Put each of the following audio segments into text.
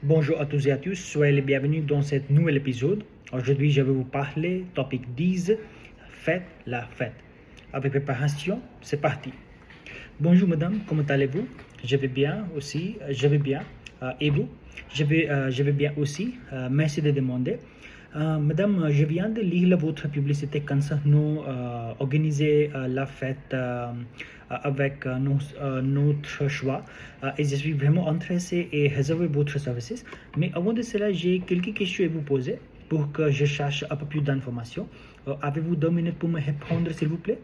Bonjour à tous et à tous, soyez les bienvenus dans cet nouvel épisode. Aujourd'hui, je vais vous parler, topic 10, faites la fête. Avec préparation, c'est parti. Bonjour madame, comment allez-vous? Je vais bien aussi, je vais bien. Et vous? Je vais bien aussi, merci de demander. Madame, je viens de lire votre publicité concernant organiser la fête avec notre choix et je suis vraiment intéressé et réservé votre services. Mais avant de cela, j'ai quelques questions à vous poser pour que je cherche un peu plus d'informations. Avez-vous 2 minutes pour me répondre, s'il vous plaît?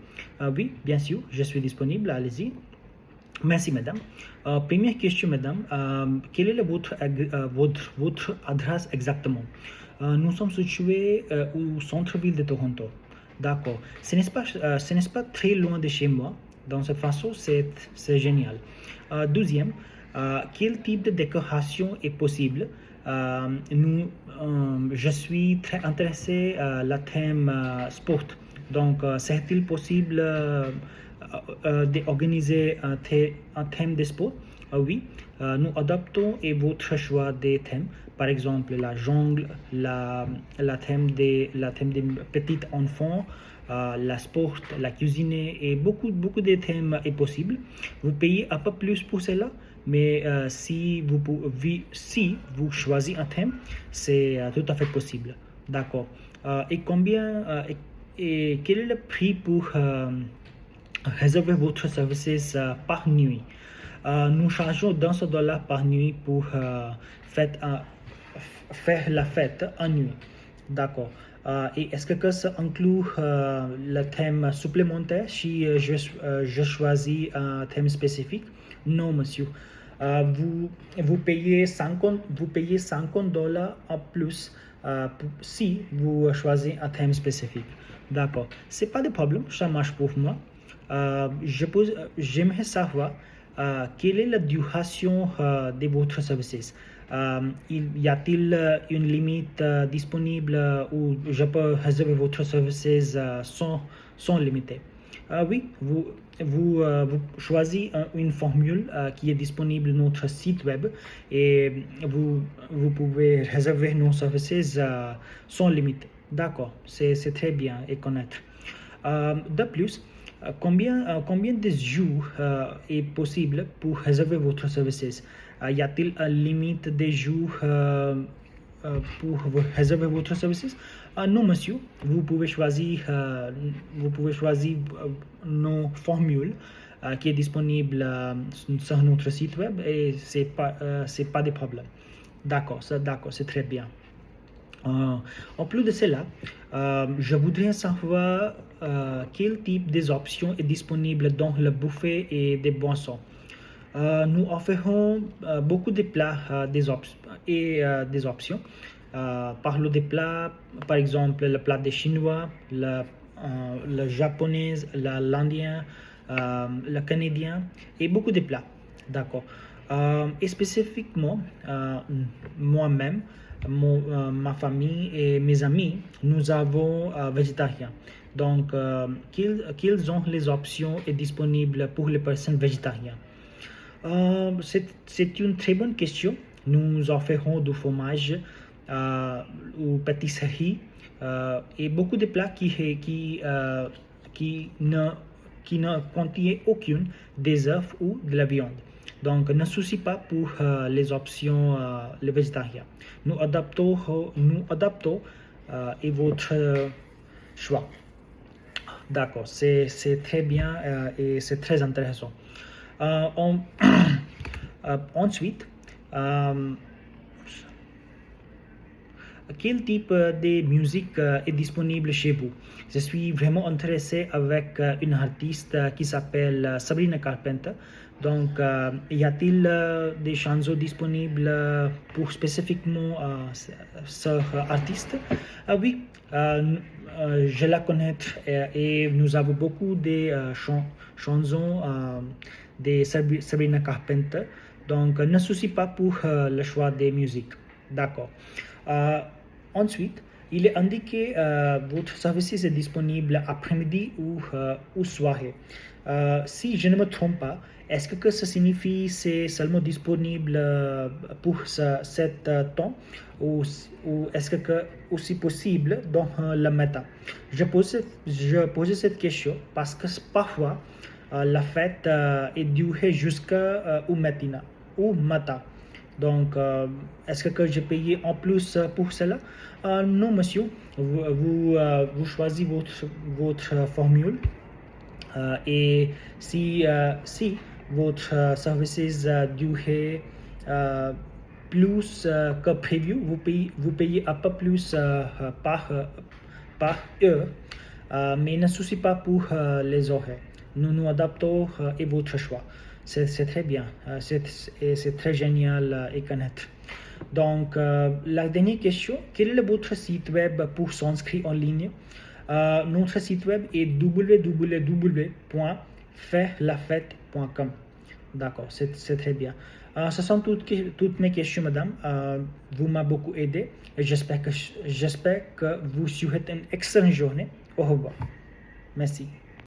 Oui, bien sûr, je suis disponible, allez-y. Merci, madame. Première question, madame. Quelle est votre adresse exactement? Nous sommes situés au centre-ville de Toronto. D'accord. Ce n'est pas très loin de chez moi. Dans cette façon, c'est génial. Deuxième, quel type de décoration est possible? Je suis très intéressé à la thème sport. Donc, serait-il possible d'organiser un thème de sport? Oui, nous adaptons et votre choix des thèmes. Par exemple, la jungle, la thème des petits enfants, la sport, la cuisine et beaucoup de thèmes est possible. Vous payez un peu plus pour cela, mais si vous choisissez un thème, c'est tout à fait possible. D'accord. Et quel est le prix pour réserver votre service par nuit? Nous chargeons $200 par nuit pour faire la fête en nuit. D'accord. Et est-ce que ça inclut le thème supplémentaire si je choisis un thème spécifique? Non, monsieur. Vous payez $50 en plus si vous choisissez un thème spécifique. D'accord. C'est pas de problème, ça marche pour moi. J'aimerais savoir quelle est la duration de votre service. Y a-t-il une limite disponible où je peux réserver votre service sans limite? Oui, vous choisissez une formule qui est disponible sur notre site web et vous pouvez réserver nos services sans limite. D'accord, c'est très bien à connaître. De plus, combien de jours est possible pour réserver votre service? Y a-t-il une limite de jours pour réserver votre service? Non, monsieur. Vous pouvez choisir nos formules qui est disponible sur notre site web et c'est pas de problème. D'accord, c'est très bien. En plus de cela, je voudrais savoir quel type d'options est disponible dans le buffet et des boissons. Nous offrons beaucoup de plats des options. Parlons des plats, par exemple le plat des Chinois, le japonais, l'indien, le canadien et beaucoup de plats. D'accord. Et spécifiquement, moi-même, ma famille et mes amis, nous avons végétariens. Donc, quelles sont les options disponibles pour les personnes végétariennes? C'est une très bonne question. Nous offrons du fromage ou pâtisserie et beaucoup de plats qui ne contiennent aucune des œufs ou de la viande. Donc, ne soucie pas pour les options les végétariens. Nous adaptons et votre choix. D'accord, c'est très bien et c'est très intéressant. Ensuite, quel type de musique est disponible chez vous? Je suis vraiment intéressé avec une artiste qui s'appelle Sabrina Carpenter. Donc, y a-t-il des chansons disponibles pour spécifiquement ce artiste? Oui, je la connais et nous avons beaucoup de chansons de Sabrina Carpenter. Donc, ne soucie pas pour le choix des musiques. D'accord. Ensuite, il est indiqué votre service est disponible après-midi ou soirée. Si je ne me trompe pas, est-ce que ça signifie c'est seulement disponible pour cet temps ou est-ce que aussi possible dans le matin? Je pose cette question parce que parfois la fête est durée jusqu'au matin. Donc, est-ce que j'ai payé en plus pour cela? Non, monsieur. Vous choisissez votre formule. Et si votre service durait plus que prévu, vous payez un peu plus par heure, mais ne soucie pas pour les horaires. Nous nous adaptons et votre choix. C'est très bien, c'est très génial et connaître. Donc, la dernière question, quel est votre site web pour s'inscrire en ligne? Notre site web est www.fairlafête.com. D'accord, c'est très bien. Ce sont toutes mes questions, madame. Vous m'avez beaucoup aidé et j'espère que vous souhaitez une excellente journée. Au revoir. Merci.